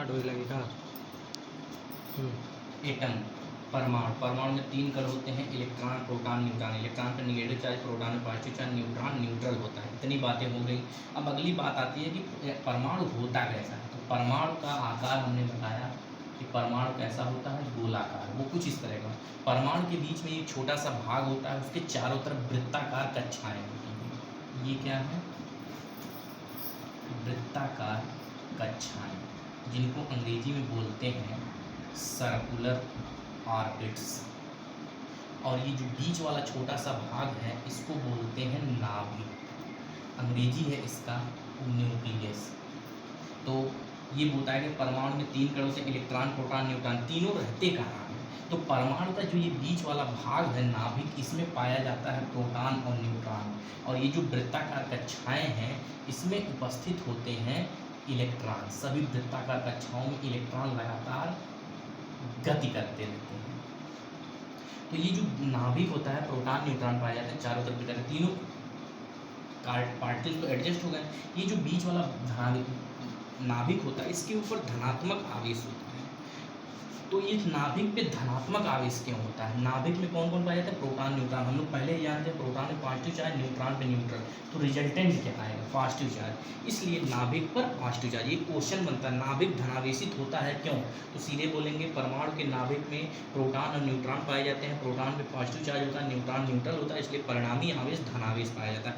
Start होने लगेगा। Atom परमाणु, परमाणु में 3 कण होते हैं, इलेक्ट्रॉन, प्रोटॉन, न्यूट्रॉन। इलेक्ट्रॉन पर निगेटिव चार्ज, प्रोटॉन में पॉजिटिव चार्ज, न्यूट्रॉन न्यूट्रल होता है। इतनी बातें हो गई। अब अगली बात आती है कि परमाणु होता कैसा है। तो परमाणु का आकार हमने बताया कि परमाणु कैसा होता है, गोलाकार। वो कुछ इस तरह का। परमाणु के बीच में एक छोटा सा भाग होता है, उसके चारों तरफ वृत्ताकार कक्षाएं होती हैं। ये क्या है, वृत्ताकार कक्षाएं, जिनको अंग्रेजी में बोलते हैं सर्कुलर ऑर्बिट्स। और ये जो बीच वाला छोटा सा भाग है, इसको बोलते हैं नाभिक। अंग्रेजी है इसका न्यूक्लियस। तो ये बोलता है कि परमाणु में 3 कणों से इलेक्ट्रॉन, प्रोटॉन, न्यूट्रॉन तीनों रहते कहाँ हैं। तो परमाणु का जो ये बीच वाला भाग है नाभिक, इसमें पाया जाता है प्रोटॉन और न्यूट्रॉन। और ये जो वृत्ताकार कक्षाएं हैं, इसमें उपस्थित होते हैं इलेक्ट्रॉन। सभी वृत्ताकार कक्षाओं में इलेक्ट्रॉन लगातार गति करते रहते हैं। तो ये जो नाभिक होता है, प्रोटॉन न्यूट्रॉन पाए जाते हैं चारों तरफ की तरह। तीनों पार्टिकल्स तो एडजस्ट हो गए। ये जो बीच वाला नाभिक होता है, इसके ऊपर धनात्मक आवेश होता है। तो ये नाभिक पे धनात्मक आवेश क्यों होता है। नाभिक में कौन कौन पाया जाता है, प्रोटॉन, न्यूट्रॉन। हम लोग पहले ही जानते हैं प्रोटॉन में पॉजिटिव चार्ज, न्यूट्रॉन पे न्यूट्रल। तो रिजल्टेंट क्या आएगा, पॉजिटिव चार्ज। इसलिए नाभिक पर पॉजिटिव चार्ज। ये क्वेश्चन बनता है, नाभिक धनावेशित होता है क्यों। तो सीधे बोलेंगे परमाणु के नाभिक में प्रोटॉन और न्यूट्रॉन पाए जाते हैं। प्रोटॉन पे पॉजिटिव चार्ज होता है, न्यूट्रॉन न्यूट्रल होता है, इसलिए परिणामी आवेश धनावेश पाया जाता है।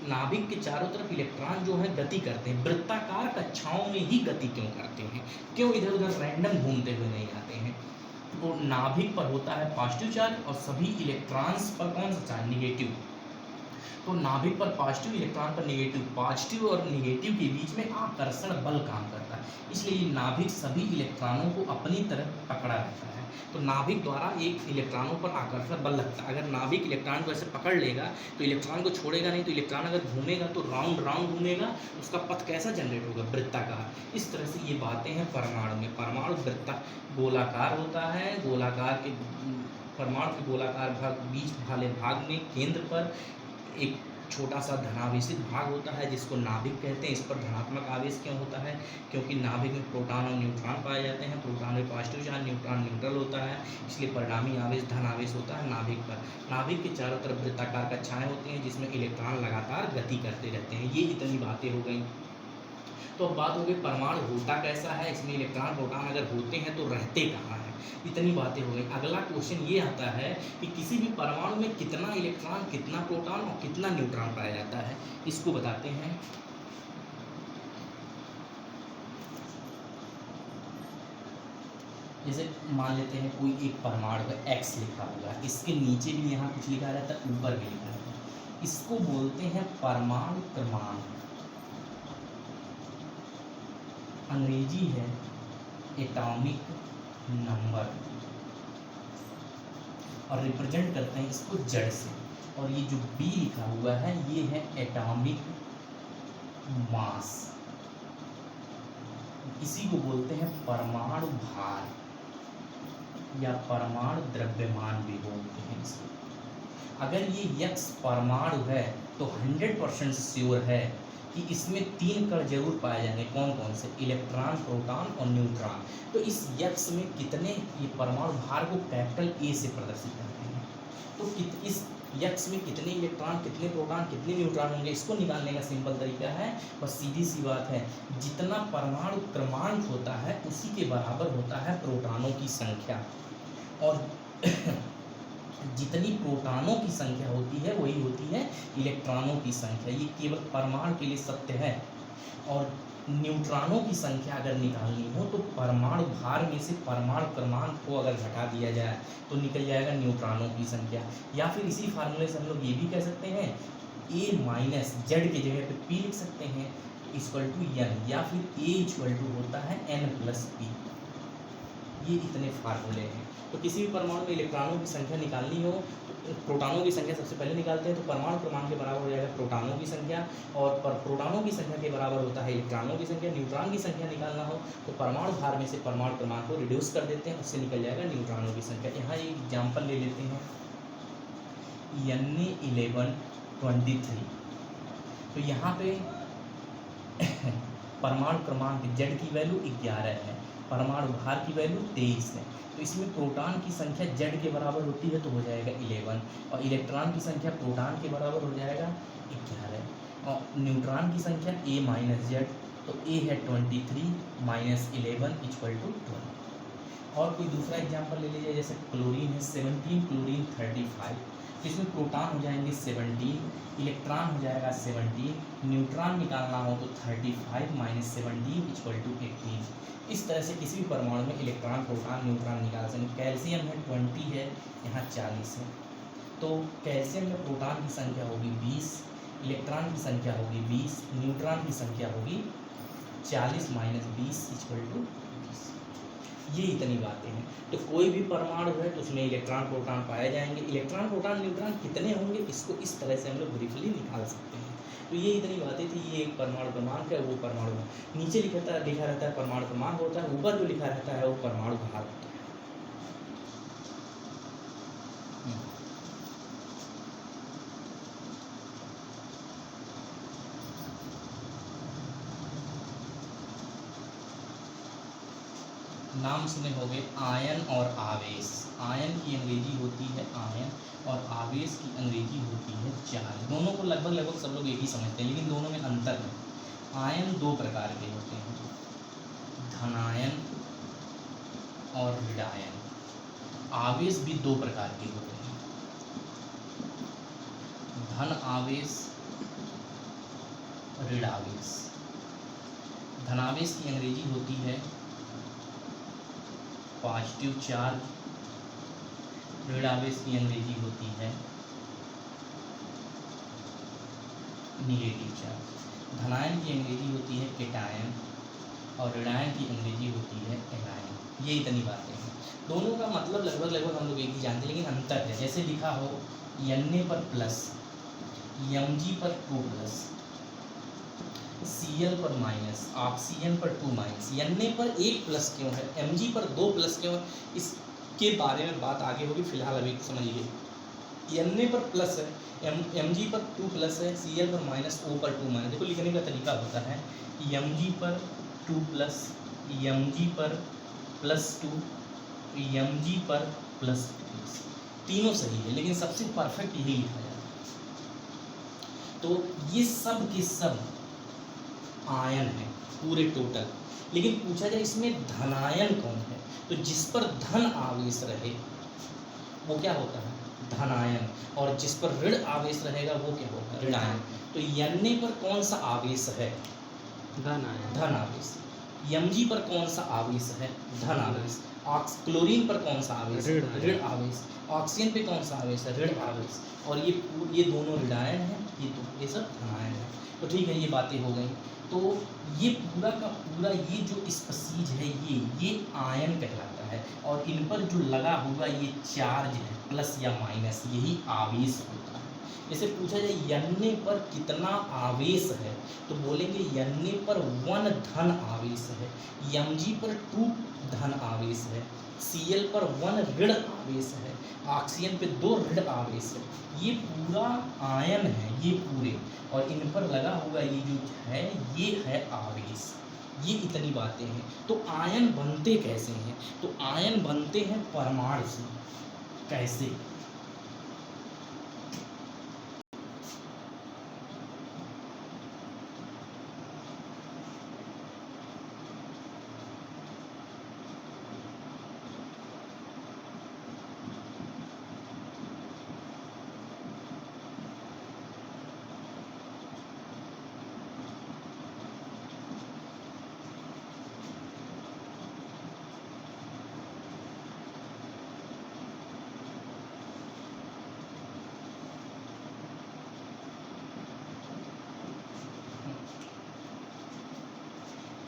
नाभिक के चारों तरफ इलेक्ट्रॉन जो है गति करते हैं। वृत्ताकार कक्षाओं में ही गति क्यों करते हैं, क्यों इधर उधर रैंडम घूमते हुए नहीं आते हैं। तो नाभिक पर होता है पॉजिटिव चार्ज और सभी इलेक्ट्रॉन्स पर कौन सा चार्ज, निगेटिव। तो नाभिक पर पॉजिटिव, इलेक्ट्रॉन पर निगेटिव। पॉजिटिव और निगेटिव के बीच में आकर्षण बल काम करता है, इसलिए ये नाभिक सभी इलेक्ट्रॉनों को अपनी तरफ पकड़ा रहता है। तो नाभिक द्वारा एक इलेक्ट्रॉनों पर आकर्षण बल लगता है। अगर नाभिक इलेक्ट्रॉन को ऐसे पकड़ लेगा तो इलेक्ट्रॉन को छोड़ेगा नहीं। तो इलेक्ट्रॉन अगर घूमेगा तो राउंड राउंड घूमेगा, उसका पथ कैसा जनरेट होगा, वृत्ताकार। इस तरह से ये बातें हैं परमाणु में। परमाणु वृत्ता गोलाकार होता है। गोलाकार के परमाणु के गोलाकार भाग, बीच वाले भाग में केंद्र पर एक छोटा सा धनावेशित भाग होता है, जिसको नाभिक कहते हैं। इस पर धनात्मक आवेश क्यों होता है, क्योंकि नाभिक में प्रोटॉन और न्यूट्रॉन पाए जाते हैं। प्रोटॉन में पॉजिटिव चार्ज, न्यूट्रॉन न्यूट्रल होता है, इसलिए परिणामी आवेश धनावेश होता है नाभिक पर। नाभिक के चारों तरफ वृत्ताकार कक्षाएं होती हैं, जिसमें इलेक्ट्रॉन लगातार गति करते रहते हैं। ये इतनी बातें हो गई। तो अब बात हो गई परमाणु होता कैसा है, इसमें इलेक्ट्रॉन प्रोटॉन अगर होते हैं तो रहते कहाँ हैं। इतनी बातें हो गई। अगला क्वेश्चन ये आता है कि किसी भी परमाणु में कितना इलेक्ट्रॉन, कितना प्रोटॉन और कितना न्यूट्रॉन पाया जाता है, इसको बताते हैं। जैसे मान लेते हैं कोई एक परमाणु है, एक्स लिखा हुआ है, इसके नीचे भी यहाँ कुछ लिखा रहता है, ऊपर भी लिखा रहता है। इसको बोलते हैं परमाणु क्रमांक। अंग्रेजी है एटॉमिक नंबर। और रिप्रेजेंट करते हैं इसको जेड से। और ये जो बी लिखा हुआ है, ये है एटॉमिक मास। इसी को बोलते हैं परमाणु भार या परमाणु द्रव्यमान भी बोलते हैं इसको। अगर ये यक्स परमाणु है तो 100% श्योर है कि इसमें 3 कण जरूर पाए जाएंगे। कौन कौन से, इलेक्ट्रॉन, प्रोटॉन और न्यूट्रॉन। तो इस यक्स में कितने, ये परमाणु भार को कैपिटल ए से प्रदर्शित करते हैं। तो इस यक्स में कितने इलेक्ट्रॉन, कितने प्रोटॉन, कितने न्यूट्रॉन होंगे, इसको निकालने का सिंपल तरीका है, बस सीधी सी बात है। जितना परमाणु क्रमांक होता है उसी के बराबर होता है प्रोटॉनों की संख्या। और जितनी प्रोटॉनों की संख्या होती है वही होती है इलेक्ट्रॉनों की संख्या। ये केवल परमाणु के लिए सत्य है। और न्यूट्रॉनों की संख्या अगर निकालनी हो तो परमाणु भार में से परमाणु क्रमांक को अगर घटा दिया जाए तो निकल जाएगा न्यूट्रॉनों की संख्या। या फिर इसी फार्मूले से हम लोग ये भी कह सकते हैं, ए माइनस जेड की जगह पे पी लिख सकते हैं, इक्वल टू एन। या फिर ए इक्वल टू होता है एन प्लस पी। ये इतने फार्मूले हैं। तो किसी भी परमाणु में इलेक्ट्रॉनों की संख्या निकालनी हो तो प्रोटॉनों की संख्या सबसे पहले निकालते हैं। तो परमाणु क्रमांक के बराबर हो जाएगा प्रोटॉनों की संख्या, और प्रोटॉनों की संख्या के बराबर होता है इलेक्ट्रॉनों की संख्या। न्यूट्रॉन की संख्या निकालना हो तो परमाणु भार में से परमाणु क्रमांक को रिड्यूस कर देते हैं, उससे निकल जाएगा न्यूट्रॉनों की संख्या। यहाँ एक एग्जाम्पल ले लेते हैं, Na1123। तो यहाँ पे परमाणु क्रमांक Z की वैल्यू 11 है, परमाणु भार की वैल्यू 23 है। तो इसमें प्रोटॉन की संख्या Z के बराबर होती है तो हो जाएगा 11, और इलेक्ट्रॉन की संख्या प्रोटॉन के बराबर हो जाएगा 11, और न्यूट्रॉन की संख्या A माइनस Z, तो A है 23 माइनस 11 इक्वल टू 12। और कोई दूसरा एग्जाम्पल ले लीजिए, जैसे क्लोरीन है 17, क्लोरीन 35, तो इसमें प्रोटॉन हो जाएंगे 17, इलेक्ट्रॉन हो जाएगा 17, न्यूट्रॉन निकालना हो तो 35 माइनस 17 इक्वल टू 18। इस तरह से किसी भी परमाणु में इलेक्ट्रॉन, प्रोटॉन, न्यूट्रॉन निकाल सकते। कैल्शियम है 20 है, यहाँ 40 है, तो कैल्शियम में प्रोटॉन की संख्या होगी 20, इलेक्ट्रॉन की संख्या होगी 20, न्यूट्रॉन की संख्या होगी 40 माइनस 20 इक्वल टू 20। ये इतनी बातें हैं। तो कोई भी परमाणु है तो उसमें इलेक्ट्रॉन, प्रोटॉन पाए जाएंगे। इलेक्ट्रॉन, प्रोटॉन, न्यूट्रॉन कितने होंगे इसको इस तरह से हम लोग ब्रीफली निकाल सकते हैं। तो ये इतनी बातें थी। ये एक परमाणु क्रमांक है, वो परमाणु नीचे लिखा रहता है परमाणु क्रमांक होता है, ऊपर जो लिखा रहता है वो परमाणु भार होता है। नाम सुने होंगे आयन और आवेश। आयन की अंग्रेजी होती है आयन, और आवेश की अंग्रेजी होती है चार्ज। दोनों को लगभग सब लोग एक ही समझते हैं, लेकिन दोनों में अंतर है। आयन दो प्रकार के होते हैं, धनायन और ऋणायन। आवेश भी दो प्रकार के होते हैं, धन आवेश, ऋण आवेश। धनावेश की अंग्रेजी होती है पॉजिटिव चार्ज, ऋण आवेश की अंग्रेजी होती है निगेटिव चार्ज। धनायन की अंग्रेजी होती है केटायन, और ऋणायन की अंग्रेजी होती है एनायन। ये इतनी बातें हैं। दोनों का मतलब लगभग हम लोग एक ही जानते हैं, लेकिन अंतर है। जैसे लिखा हो Na पर प्लस, Mg पर 2 प्लस, Cl पर माइनस, ऑक्सीजन पर 2 माइनस। Na पर 1 प्लस क्यों है, Mg पर 2 प्लस क्यों है, इसके बारे में बात आगे होगी। फिलहाल अभी समझिए Na पर प्लस है, Mg पर 2 प्लस है, Cl पर माइनस, O पर 2 माइनस। देखो लिखने का तरीका होता है Mg पर 2 प्लस, Mg पर प्लस 2, Mg पर प्लस 2, तीनों सही है, लेकिन सबसे परफेक्ट यही लिखा जाता है। तो ये सब के सब आयन है पूरे टोटल। लेकिन पूछा जाए इसमें धनायन कौन है, तो जिस पर धन आवेश रहे वो क्या होता है, धनायन, और जिस पर ऋण आवेश रहेगा वो क्या होगा, ऋणायन। तो Na पर कौन सा आवेश है, धन आवेश। Mg पर कौन सा आवेश है, धन आवेश। क्लोरीन पर कौन सा आवेश, ऋण आवेश। ऑक्सीजन पे कौन सा आवेश है, ऋण आवेश। और ये दोनों ऋणायन है, ये सब धनायन है। तो ठीक है, ये बातें हो गई। तो ये पूरा का पूरा ये जो स्पीसीज है ये आयन कहलाता है, और इन पर जो लगा होगा ये चार्ज है, प्लस या माइनस, यही आवेश होता है। जैसे पूछा जाए Na पर कितना आवेश है, तो बोलेंगे Na पर 1 धन आवेश है, Mg पर 2 धन आवेश है, Cl पर 1 ऋण आवेश है, ऑक्सीजन पे 2 ऋण आवेश है। ये पूरा आयन है, ये पूरे, और इन पर लगा हुआ ये जो है ये है आवेश। ये इतनी बातें हैं। तो आयन बनते कैसे हैं, तो आयन बनते हैं परमाणु से। कैसे,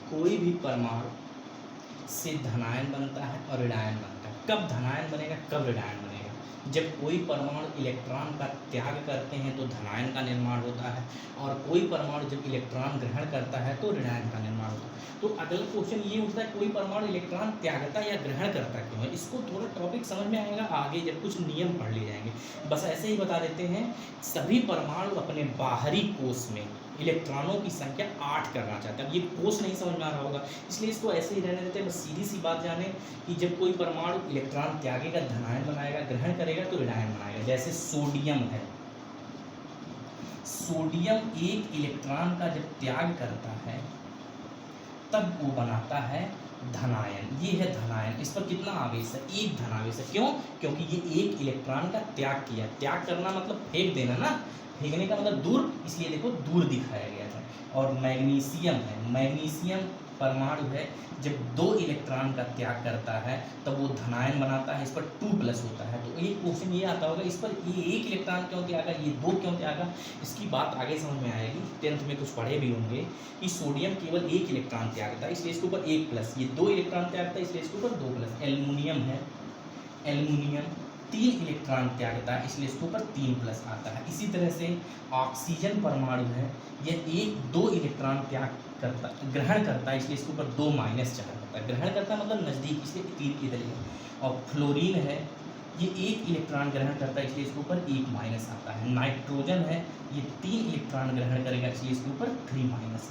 कोई भी परमाणु से धनायन बनता है और ऋणायन बनता है। कब धनायन बनेगा, कब ऋणायन बनेगा, जब कोई परमाणु इलेक्ट्रॉन का त्याग करते हैं तो धनायन का निर्माण होता है, और कोई परमाणु जब इलेक्ट्रॉन ग्रहण करता है तो ऋणायन का निर्माण होता है। तो अगला क्वेश्चन ये उठता है, कोई परमाणु इलेक्ट्रॉन त्यागता या ग्रहण करता क्यों है। इसको थोड़ा टॉपिक समझ में आएगा आगे जब कुछ नियम पढ़ लिए जाएंगे। बस ऐसे ही बता देते हैं, सभी परमाणु अपने बाहरी कोश में इलेक्ट्रॉनों की संख्या 8 करना चाहता है। अब ये कोष नहीं समझ में आ रहा होगा, इसलिए इसको ऐसे ही रहने देते हैं। बस सीधी सी बात जाने कि जब कोई परमाणु इलेक्ट्रॉन त्यागेगा, धनायन बनाएगा, ग्रहण करेगा तो ऋणायन बनाएगा। जैसे सोडियम है, सोडियम एक इलेक्ट्रॉन का जब त्याग करता है तब वो बनाता है धनायन। ये है धनायन, इस पर कितना आवेश है, एक धनावेश है। क्यों? क्योंकि ये एक इलेक्ट्रॉन का त्याग किया। त्याग करना मतलब फेंक देना ना, फेंकने का मतलब दूर, इसलिए देखो दूर दिखाया गया था। और मैग्नीशियम है, मैग्नीशियम परमाणु है, जब 2 इलेक्ट्रॉन का त्याग करता है तब वो धनायन बनाता है, इस पर 2+ होता है। तो एक क्वेश्चन ये आता होगा, इस पर ये 1 इलेक्ट्रॉन क्यों त्यागा, ये 2 क्यों त्यागा? इसकी बात आगे समझ में आएगी, 10th में कुछ पढ़े भी होंगे कि सोडियम केवल 1 इलेक्ट्रॉन त्यागता है, इसलिए इसके ऊपर 1+, ये 2 इलेक्ट्रॉन त्यागता है इसलिए इसके ऊपर 2+। एल्युमिनियम है, एल्युमिनियम 3 इलेक्ट्रॉन त्यागता है इसलिए इसके ऊपर 3+ आता है। इसी तरह से ऑक्सीजन परमाणु है, यह 1-2 इलेक्ट्रॉन त्याग करता, ग्रहण करता है इसलिए इसके ऊपर 2- चार्ज होता है। ग्रहण करता मतलब नज़दीक, इसलिए 3 इधर है। और फ्लोरीन है, ये 1 इलेक्ट्रॉन ग्रहण करता है इसलिए इसके ऊपर 1- आता है। नाइट्रोजन है, ये 3 इलेक्ट्रॉन ग्रहण करेगा इसलिए इसके ऊपर 3- आएगा।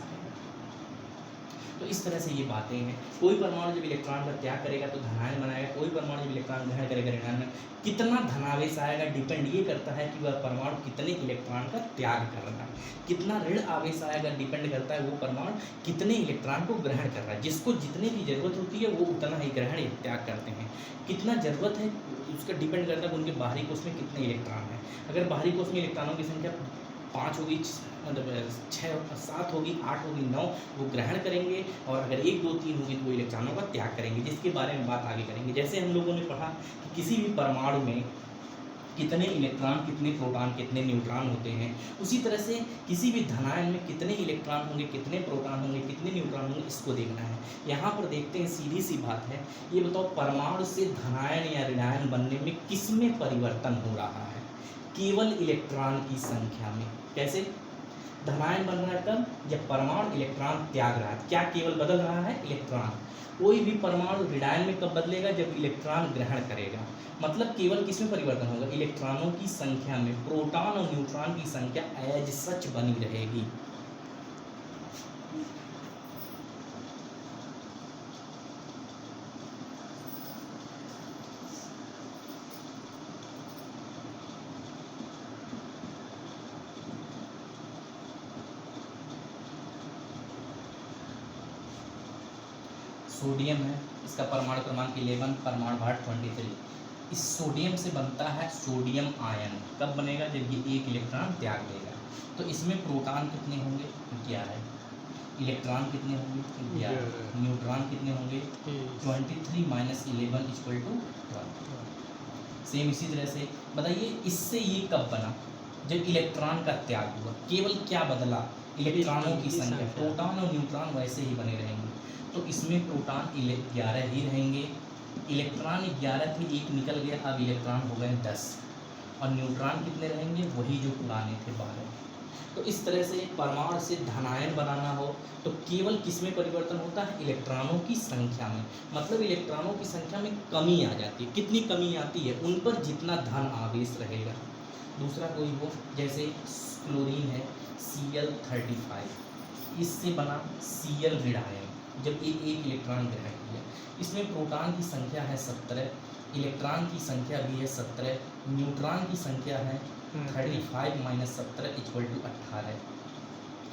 तो इस तरह से ये बातें हैं। कोई परमाणु जब इलेक्ट्रॉन का त्याग करेगा तो धनायन बनाएगा, कोई परमाणु जब इलेक्ट्रॉन ग्रहण करेगा ऋणायन। कितना धनावेश आएगा डिपेंड ये करता है कि वह परमाणु कितने इलेक्ट्रॉन का त्याग कर रहा है। कितना ऋण आवेश आएगा डिपेंड करता है वो परमाणु कितने इलेक्ट्रॉन को ग्रहण कर रहा है। जिसको जितने की जरूरत होती है वो उतना ही ग्रहण या त्याग करते हैं। कितना जरूरत है उसका डिपेंड करता है उनके बाहरी कोष में कितने इलेक्ट्रॉन हैं। अगर बाहरी कोष में इलेक्ट्रॉनों की संख्या 5 होगी, मतलब 6-7 होगी, 8 होगी, 9, वो ग्रहण करेंगे। और अगर 1 2 3 होगी तो वो इलेक्ट्रॉनों का त्याग करेंगे, जिसके बारे में बात आगे करेंगे। जैसे हम लोगों ने पढ़ा कि किसी भी परमाणु में कितने इलेक्ट्रॉन, कितने प्रोटॉन, कितने न्यूट्रॉन होते हैं, उसी तरह से किसी भी धनायन में कितने इलेक्ट्रॉन होंगे, कितने प्रोटॉन होंगे, कितने न्यूट्रॉन होंगे, इसको देखना है। यहाँ पर देखते हैं, सीधी सी बात है। ये बताओ परमाणु से धनायन या ऋणायन बनने में किसमें परिवर्तन हो रहा है? केवल इलेक्ट्रॉन की संख्या में। कैसे धनायन बन रहा है? तब जब परमाणु इलेक्ट्रॉन त्याग रहा है। क्या केवल बदल रहा है? इलेक्ट्रॉन। कोई भी परमाणु ऋणायन में कब बदलेगा? जब इलेक्ट्रॉन ग्रहण करेगा। मतलब केवल किसमें परिवर्तन होगा? इलेक्ट्रॉनों की संख्या में। प्रोटॉन और न्यूट्रॉन की संख्या एज सच बनी रहेगी। सोडियम है, इसका परमाणु क्रमांक 11, परमाणु भार 23। इस सोडियम से बनता है सोडियम आयन। कब बनेगा? जब ये 1 इलेक्ट्रॉन त्याग देगा। तो इसमें प्रोटॉन कितने होंगे? 11। इलेक्ट्रॉन कितने होंगे? 11। न्यूट्रॉन कितने होंगे? 23 - 11 = 12। सेम इसी तरह से बताइए, इससे ये कब बना? जब इलेक्ट्रॉन का त्याग हुआ। केवल क्या बदला? इलेक्ट्रॉनों की संख्या। प्रोटॉन और न्यूट्रॉन वैसे ही बने रहेंगे। तो इसमें प्रोटॉन 11 ही रहेंगे, इलेक्ट्रॉन 11 थे, 1 निकल गया, अब इलेक्ट्रॉन हो गए 10। और न्यूट्रॉन कितने रहेंगे? वही जो पुराने थे, 12। तो इस तरह से परमाणु से धनायन बनाना हो तो केवल किस में परिवर्तन होता है? इलेक्ट्रॉनों की संख्या में। मतलब इलेक्ट्रॉनों की संख्या में कमी आ जाती है। कितनी कमी आती है? उन पर जितना धन आवेश रहेगा। दूसरा कोई हो, जैसे क्लोरीन है, Cl35, इससे बना Cl ऋणायन। जब एक इलेक्ट्रॉन ग्रहण किया, इसमें प्रोटॉन की संख्या है 17, इलेक्ट्रॉन की संख्या भी है 17, न्यूट्रॉन की संख्या है 35 - 17 = 18।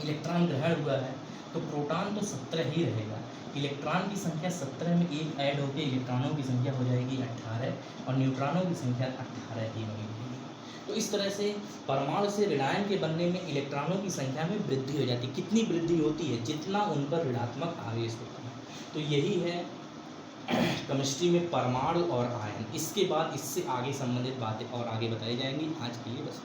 इलेक्ट्रॉन ग्रहण हुआ है तो प्रोटॉन तो 17 ही रहेगा, इलेक्ट्रॉन की संख्या 17 में 1 ऐड होकर इलेक्ट्रॉनों की संख्या हो जाएगी 18 और न्यूट्रॉनों की संख्या 18 ही बनी रहेगी। तो इस तरह से परमाणु से ऋणायन के बनने में इलेक्ट्रॉनों की संख्या में वृद्धि हो जाती है। कितनी वृद्धि होती है? जितना उन पर ऋणात्मक आवेश होता है। तो यही है केमिस्ट्री में परमाणु और आयन। इसके बाद इससे आगे संबंधित बातें और आगे बताई जाएंगी। आज के लिए बस।